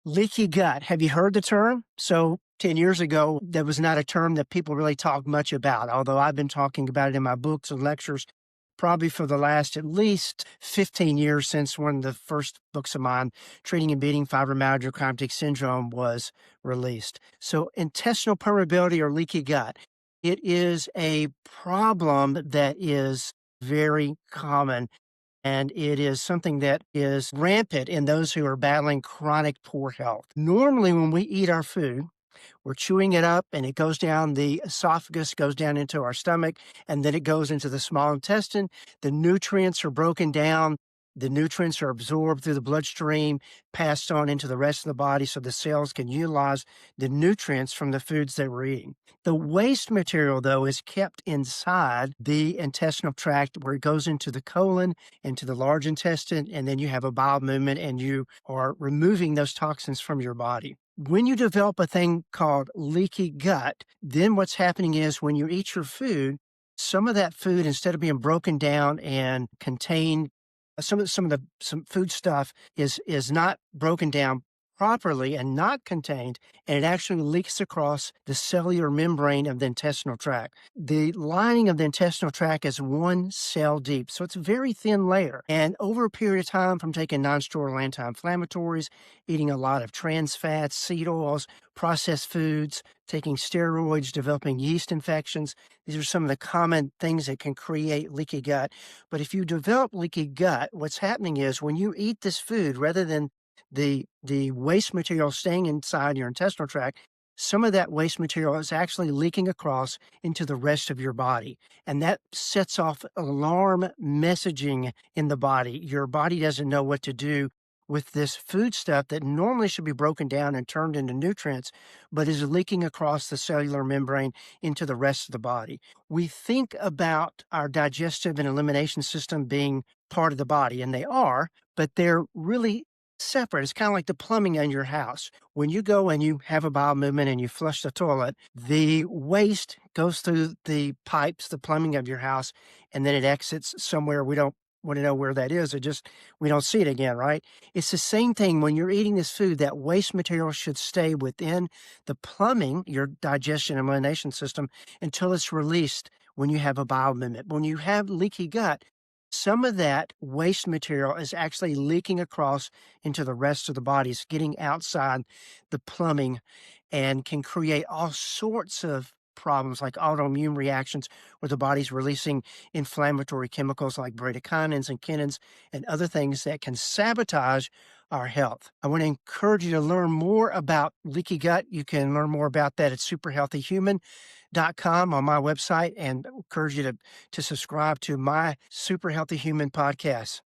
Leaky gut. Have you heard the term? So 10 years ago, that was not a term that people really talked much about, although I've been talking about it in my books and lectures probably for the last at least 15 years since one of the first books of mine, Treating and Beating Fibromyalgia Chiropractic Syndrome, was released. So intestinal permeability or leaky gut, it is a problem that is very common, and it is something that is rampant in those who are battling chronic poor health. Normally, when we eat our food, we're chewing it up and it goes down the esophagus, goes down into our stomach, and then it goes into the small intestine. The nutrients are broken down. The nutrients are absorbed through the bloodstream, passed on into the rest of the body so the cells can utilize the nutrients from the foods that we're eating. The waste material, though, is kept inside the intestinal tract where it goes into the colon, into the large intestine, and then you have a bowel movement and you are removing those toxins from your body. When you develop a thing called leaky gut, then what's happening is when you eat your food, some of that food, instead of being broken down and contained, some food stuff is not broken down properly and not contained, and it actually leaks across the cellular membrane of the intestinal tract. The lining of the intestinal tract is 1 cell deep, so it's a very thin layer. And over a period of time, from taking non-steroidal anti-inflammatories, eating a lot of trans fats, seed oils, processed foods, taking steroids, developing yeast infections, these are some of the common things that can create leaky gut. But if you develop leaky gut, what's happening is when you eat this food, rather than the waste material staying inside your intestinal tract, some of that waste material is actually leaking across into the rest of your body. And that sets off alarm messaging in the body. Your body doesn't know what to do with this food stuff that normally should be broken down and turned into nutrients, but is leaking across the cellular membrane into the rest of the body. We think about our digestive and elimination system being part of the body, and they are, but they're really separate. It's kind of like the plumbing in your house. When you go and you have a bowel movement and you flush the toilet, the waste goes through the pipes, the plumbing of your house, and then it exits somewhere. We don't want to know where that is. We don't see it again, right? It's the same thing when you're eating this food. That waste material should stay within the plumbing, your digestion and elimination system, until it's released when you have a bowel movement. When you have leaky gut, some of that waste material is actually leaking across into the rest of the body. It's getting outside the plumbing and can create all sorts of problems like autoimmune reactions where the body's releasing inflammatory chemicals like bradykinins and kinins and other things that can sabotage our health. I want to encourage you to learn more about leaky gut. You can learn more about that at superhealthyhuman.com on my website, and encourage you to subscribe to my Super Healthy Human podcast.